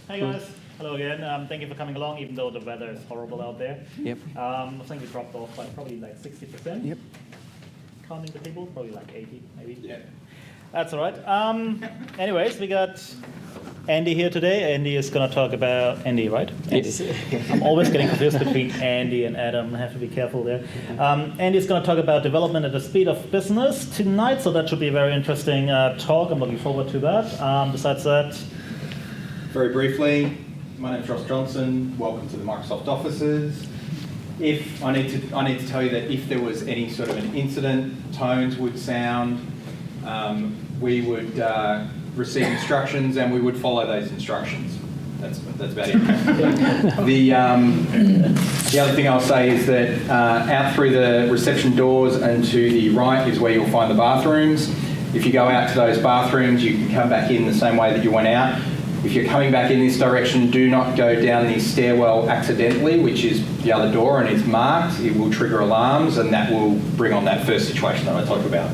Hey guys, hello again. Thank you for coming along, even though the weather is horrible out there. Yep. I think we dropped off by probably like 60%. Yep. Counting the people, probably like 80, maybe. Yeah. That's all right. Anyways, we got Andy here today. Andy is going to talk about Andy, right? Yes. I'm always getting confused between Andy and Adam. I have to be careful there. Andy is going to talk about development at the speed of business tonight, so that should be a very interesting talk. I'm looking forward to that. Besides that, Very briefly, my name's Ross Johnson. Welcome to the Microsoft offices. If I need to tell you that if there was any sort of an incident, tones would sound. We would receive instructions and we would follow those instructions. That's about it. The other thing I'll say is that out through the reception doors and to the right is where you'll find the bathrooms. If you go out to those bathrooms, you can come back in the same way that you went out. If you're coming back in this direction, do not go down the stairwell accidentally, which is the other door, and it's marked. It will trigger alarms, and that will bring on that first situation that I talked about.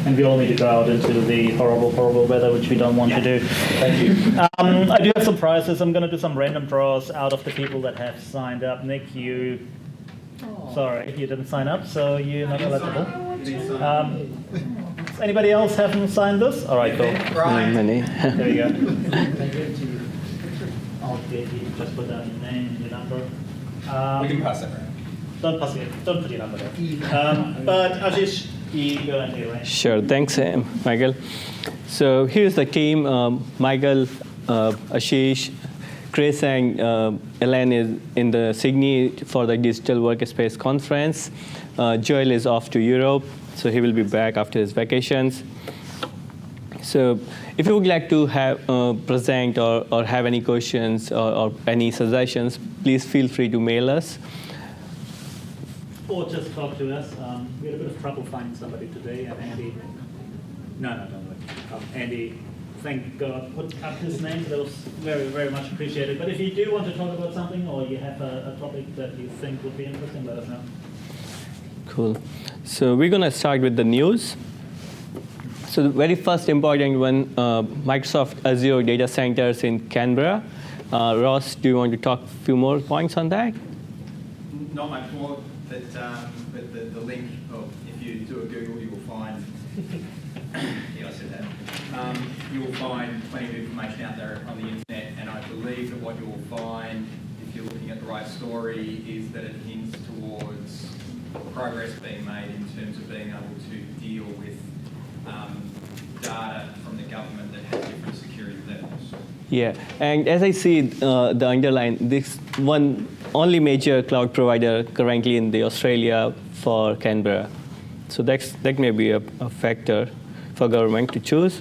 and we all need to go out into the horrible, horrible weather, which we don't want to do. Thank you. I do have some prizes. I'm going to do some random draws out of the people that have signed up. Nick, sorry, you didn't sign up, so you're not eligible. Does anybody else haven't signed this? All right, cool. Many. There you go. I'll get you. Just put down your name and your number. We can pass that around. Don't put your number there. But Ashish, you go and arrange. Sure. Thanks, Michael. So here's the team. Michael, Ashish, Chris, and Ellen is in the Sydney for the Digital Workspace Conference. Joel is off to Europe, so he will be back after his vacations. So if you would like to have present or have any questions or any suggestions, please feel free to mail us. Or just talk to us. We had a bit of trouble finding somebody today, and Andy. No, don't worry. Andy, thank God, put up his name. That was very, very much appreciated. But if you do want to talk about something, or you have a topic that you think would be interesting, let us know. Cool. So we're going to start with the news. So the very first important one, Microsoft Azure data centers in Canberra. Ross, do you want to talk a few more points on that? Not much more, but the link, if you do a Google, you will find, yeah, I said that. You will find plenty of information out there on the internet, and I believe that what you will find, if you're looking at the right story, is that it hints towards progress being made in terms of being able to deal with data from the government that has different security levels. Yeah, and as I see the underline, this one only major cloud provider currently in the Australia for Canberra. So that may be a factor for government to choose.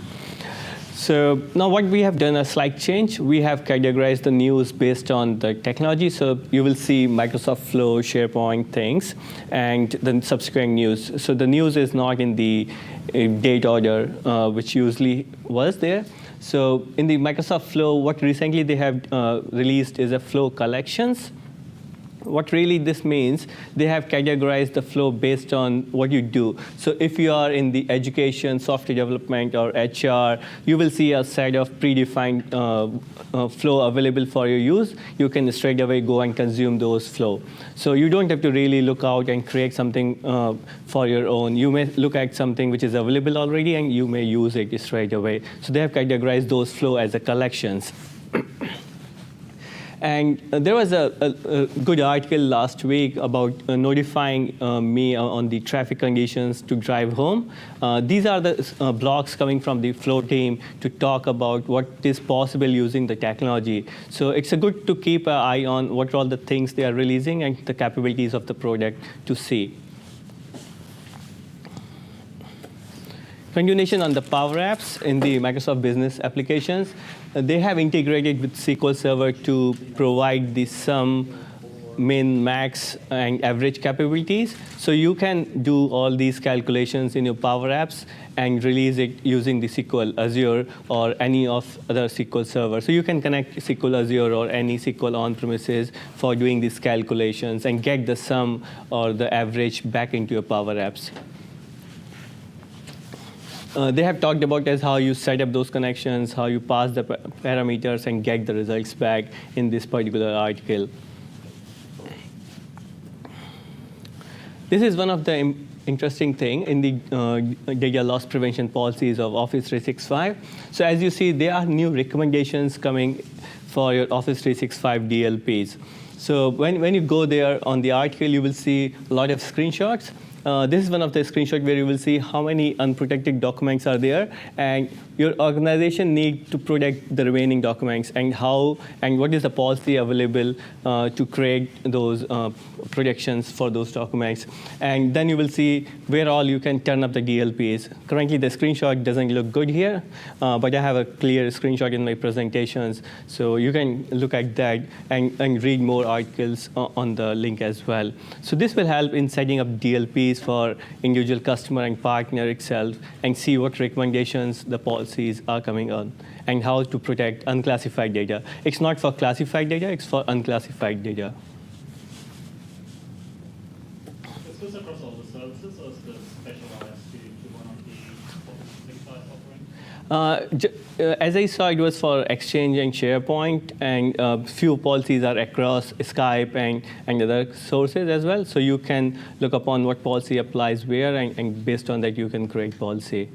So now what we have done a slight change. We have categorized the news based on the technology. So you will see Microsoft Flow, SharePoint things, and the subsequent news. So the news is not in the date order, which usually was there. So in the Microsoft Flow, what recently they have released is a Flow collections. What really this means, they have categorized the flow based on what you do. So if you are in the education, software development, or HR, you will see a set of predefined flow available for your use. You can straight away go and consume those flow. So you don't have to really look out and create something for your own. You may look at something which is available already, and you may use it straight away. So they have categorized those flow as a collections. And there was a good article last week about notifying me on the traffic conditions to drive home. These are the blogs coming from the Flow team to talk about what is possible using the technology. So it's good to keep an eye on what are all the things they are releasing and the capabilities of the product to see. Continuation on the Power Apps in the Microsoft Business applications. They have integrated with SQL Server to provide the sum, min, max, and average capabilities. So you can do all these calculations in your Power Apps and release it using the SQL Azure or any of other SQL Server. So you can connect SQL Azure or any SQL on-premises for doing these calculations and get the sum or the average back into your Power Apps. they have talked about as how you set up those connections, how you pass the parameters and get the results back in this particular article. This is one of the interesting thing in the data loss prevention policies of Office 365. So as you see, there are new recommendations coming for your Office 365 DLPs. So when you go there on the article, you will see a lot of screenshots. This is one of the screenshots where you will see how many unprotected documents are there, and your organization needs to protect the remaining documents, and how and what is the policy available to create those protections for those documents. And then you will see where all you can turn up the DLPs. Currently, the screenshot doesn't look good here, but I have a clear screenshot in my presentations, so you can look at that and read more articles on the link as well. So this will help in setting up DLPs for individual customer and partner itself, and see what recommendations the policies are coming on, and how to protect unclassified data. It's not for classified data, it's for unclassified data. Is this across all the services, or is this specialized to one of the Office 365 offerings? As I saw, it was for Exchange and SharePoint, and few policies are across Skype and other sources as well. So you can look upon what policy applies where, and based on that, you can create policy.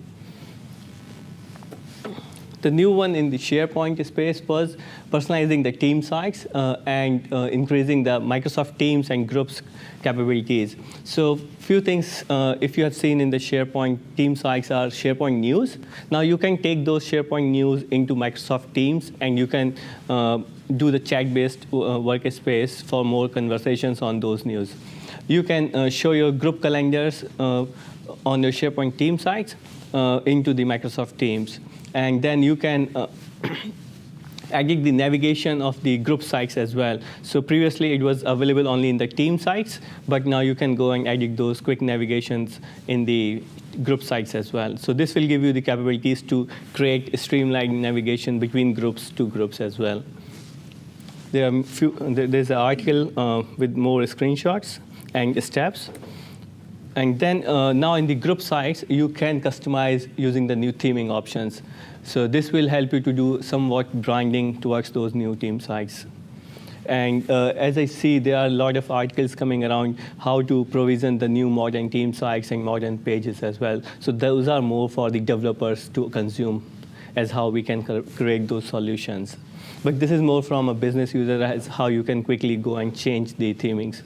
The new one in the SharePoint space was personalizing the team sites and increasing the Microsoft Teams and groups capabilities. So few things, if you have seen in the SharePoint team sites, are SharePoint News. Now you can take those SharePoint News into Microsoft Teams, and you can do the chat-based workspace for more conversations on those news. You can show your group calendars on your SharePoint team sites into the Microsoft Teams. And then you can edit the navigation of the group sites as well. So previously, it was available only in the team sites, but now you can go and edit those quick navigations in the group sites as well. So this will give you the capabilities to create streamlined navigation between groups to groups as well. There's an article with more screenshots and steps. And then now in the group sites, you can customize using the new theming options. So this will help you to do somewhat branding towards those new team sites. And as I see, there are a lot of articles coming around how to provision the new modern team sites and modern pages as well. So those are more for the developers to consume as how we can create those solutions. But this is more from a business user as how you can quickly go and change the themings.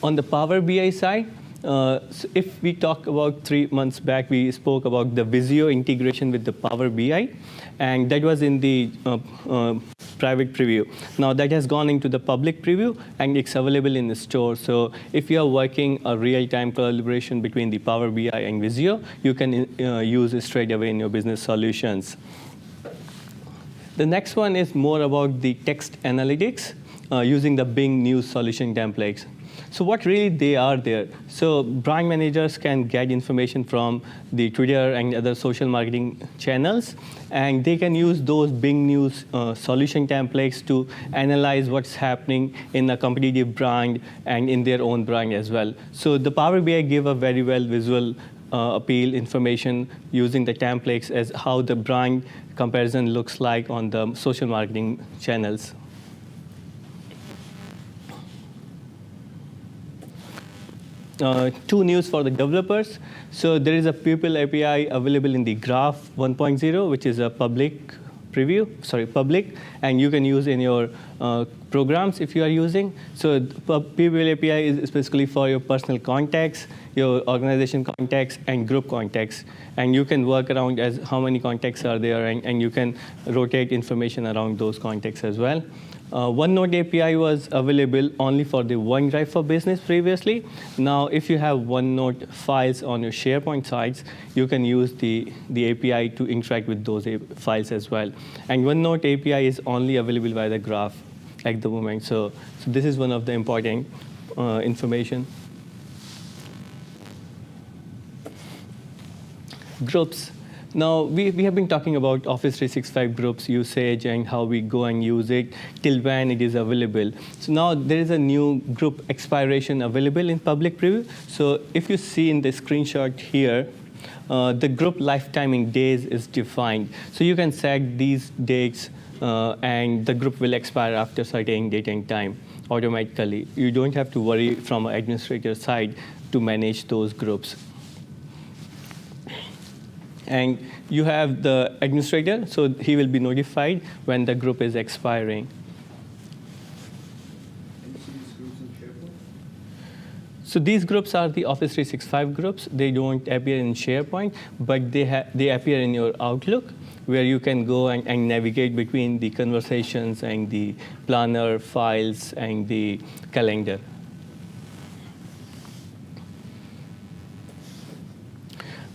On the Power BI side, so if we talk about 3 months back, we spoke about the Visio integration with the Power BI, and that was in the private preview. Now that has gone into the public preview, and it's available in the store. So if you are working a real-time collaboration between the Power BI and Visio, you can use it straight away in your business solutions. The next one is more about the text analytics using the Bing News solution templates. So what really they are there? So brand managers can get information from the Twitter and other social marketing channels, and they can use those Bing News solution templates to analyze what's happening in a competitive brand and in their own brand as well. So the Power BI give a very well visual appeal information using the templates as how the brand comparison looks like on the social marketing channels. Two news for the developers. So there is a Pupil API available in the Graph 1.0, which is a public, and you can use in your programs if you are using. So Pupil API is specifically for your personal contacts, your organization contacts, and group contacts. And you can work around as how many contacts are there, and you can rotate information around those contacts as well. OneNote API was available only for the OneDrive for Business previously. Now, if you have OneNote files on your SharePoint sites, you can use the API to interact with those files as well. And OneNote API is only available by the Graph at the moment. So this is one of the important information. Groups. Now, we have been talking about Office 365 groups usage and how we go and use it till when it is available. So now there is a new group expiration available in public preview. So if you see in the screenshot here, the group lifetiming days is defined. So you can set these dates and the group will expire after certain date and time automatically. You don't have to worry from an administrator side to manage those groups. And you have the administrator, so he will be notified when the group is expiring. So these groups are the Office 365 groups. They don't appear in SharePoint, but they appear in your Outlook, where you can go and navigate between the conversations and the planner files and the calendar.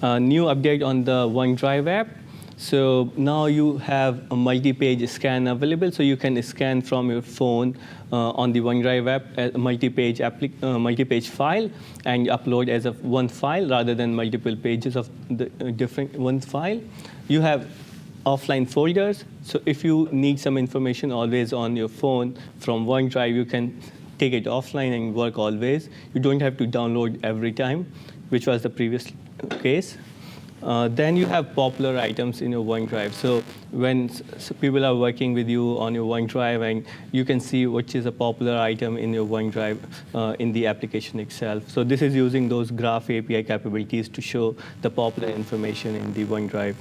New update on the OneDrive app. So now you have a multi-page scan available, so you can scan from your phone on the OneDrive app a multi-page file and upload as one file rather than multiple pages of the different one file. You have offline folders, so if you need some information always on your phone from OneDrive, you can take it offline and work always. You don't have to download every time, which was the previous case. Then you have popular items in your OneDrive. So when people are working with you on your OneDrive, and you can see which is a popular item in your OneDrive in the application itself. So this is using those Graph API capabilities to show the popular information in the OneDrive.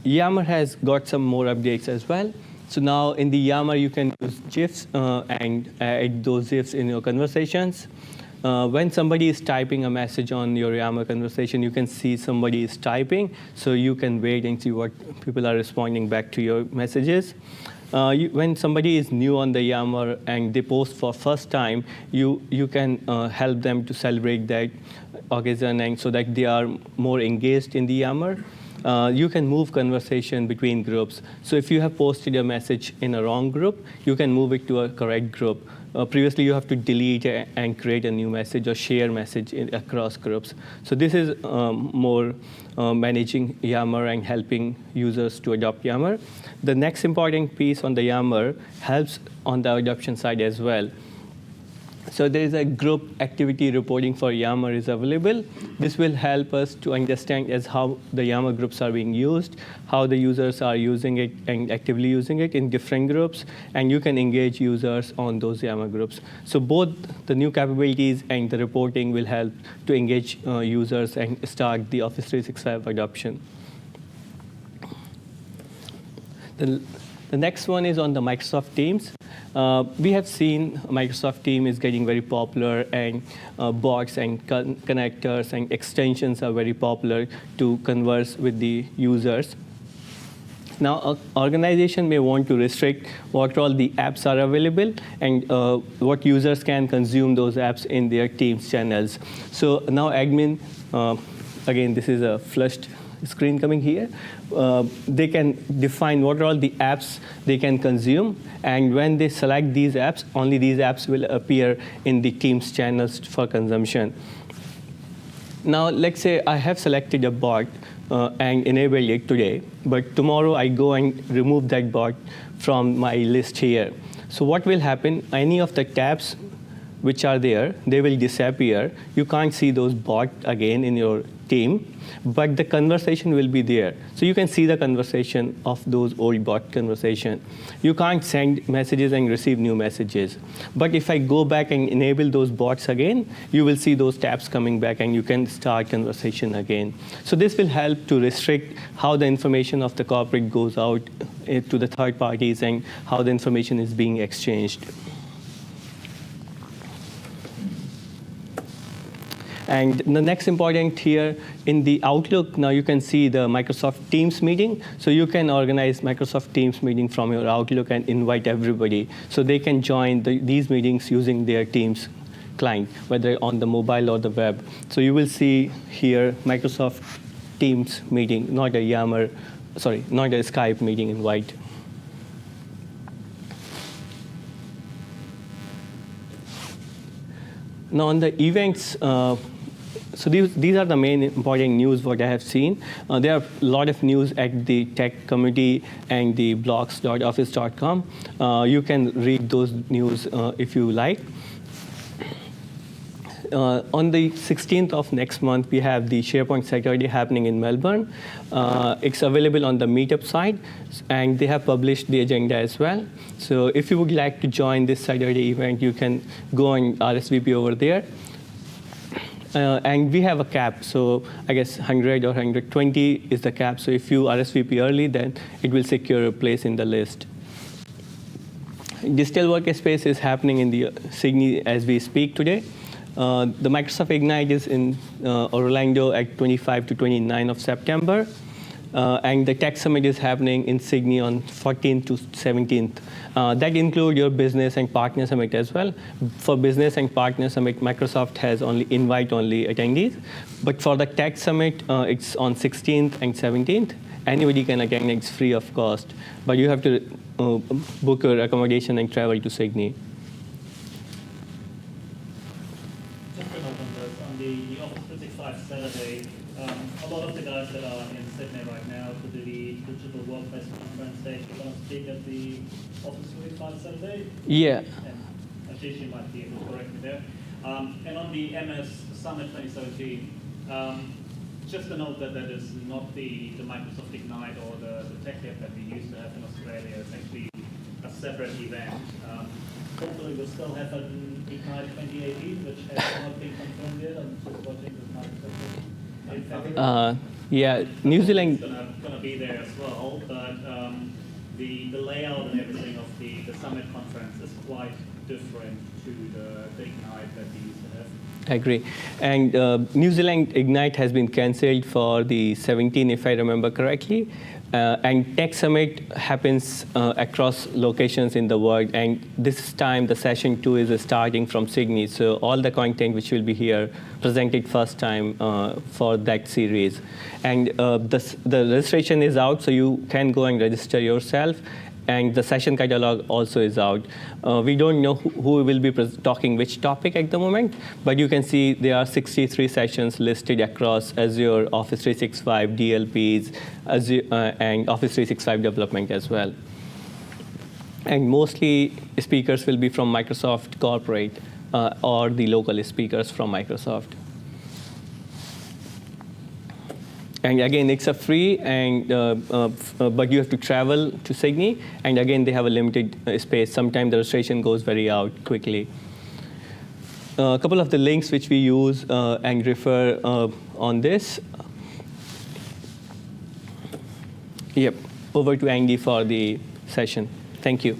Yammer has got some more updates as well. So now in the Yammer, you can use GIFs and add those GIFs in your conversations. When somebody is typing a message on your Yammer conversation, you can see somebody is typing, so you can wait and see what people are responding back to your messages. When somebody is new on the Yammer and they post for first time, you can help them to celebrate that occasion and so that they are more engaged in the Yammer. You can move conversation between groups. So if you have posted a message in a wrong group, you can move it to a correct group. Previously, you have to delete and create a new message or share message across groups. So this is more managing Yammer and helping users to adopt Yammer. The next important piece on the Yammer helps on the adoption side as well. So there is a group activity reporting for Yammer is available. This will help us to understand as how the Yammer groups are being used, how the users are using it and actively using it in different groups, and you can engage users on those Yammer groups. So both the new capabilities and the reporting will help to engage users and start the Office 365 adoption. The next one is on the Microsoft Teams. We have seen Microsoft Teams is getting very popular, and bots and connectors and extensions are very popular to converse with the users. Now, an organization may want to restrict what all the apps are available and what users can consume those apps in their Teams channels. So now admin, again, this is a flushed screen coming here. They can define what are all the apps they can consume, and when they select these apps, only these apps will appear in the Teams channels for consumption. Now, let's say I have selected a bot and enabled it today, but tomorrow I go and remove that bot from my list here. So what will happen, any of the tabs which are there, they will disappear. You can't see those bots again in your team, but the conversation will be there. So you can see the conversation of those old bot conversation. You can't send messages and receive new messages. But if I go back and enable those bots again, you will see those tabs coming back and you can start conversation again. So this will help to restrict how the information of the corporate goes out to the third parties and how the information is being exchanged. And the next important here in the Outlook, now you can see the Microsoft Teams meeting. So you can organize Microsoft Teams meeting from your Outlook and invite everybody. So they can join these meetings using their Teams client, whether on the mobile or the web. So you will see here Microsoft Teams meeting, not a Skype meeting invite. Now on the events So these are the main important news what I have seen. There are a lot of news at the tech community and the blogs.office.com. You can read those news if you like. On the 16th of next month, we have the SharePoint Saturday happening in Melbourne. It's available on the Meetup site, and they have published the agenda as well. So if you would like to join this Saturday event, you can go and RSVP over there. And we have a cap, so I guess 100 or 120 is the cap. So if you RSVP early, then it will secure a place in the list. Digital Workspace is happening in the Sydney as we speak today. The Microsoft Ignite is in Orlando at 25 to 29 of September. And the Tech Summit is happening in Sydney on 14th to 17th. That includes your Business and Partner Summit as well. For Business and Partner Summit, Microsoft has only invite-only attendees. But for the Tech Summit, it's on 16th and 17th. Anybody can attend, it's free of cost. But you have to book your accommodation and travel to Sydney. On the Office 365 Saturday, a lot of the guys that are in Sydney right now to do the Digital Workplace Conference, they're going to speak at the Office 365 Saturday? Yeah. And Ashish, you might be able to correct me there. And on the MS Summit 2017, just to note that that is not the Microsoft Ignite or the Tech Hub that we used to have in Australia. It's actually a separate event. Hopefully we'll still have an Ignite 2018, which has not been confirmed yet. I'm just watching the Microsoft. Yeah, New Zealand. It's going to be there as well, but the layout and everything of the Summit conference is quite different to the Ignite that we used to have. I agree. And New Zealand Ignite has been cancelled for the 17th, if I remember correctly. And Tech Summit happens across locations in the world. And this time, the session 2 is starting from Sydney. So all the content which will be here presented first time for that series. And the registration is out, so you can go and register yourself. And the session catalog also is out. We don't know who will be talking which topic at the moment, but you can see there are 63 sessions listed across Azure, Office 365, DLPs, Azure, and Office 365 development as well. And mostly speakers will be from Microsoft Corporate or the local speakers from Microsoft. And again, it's a free, and but you have to travel to Sydney. And again, they have a limited space. Sometimes the registration goes very out quickly. A couple of the links which we use and refer on this. Yep, over to Andy for the session. Thank you.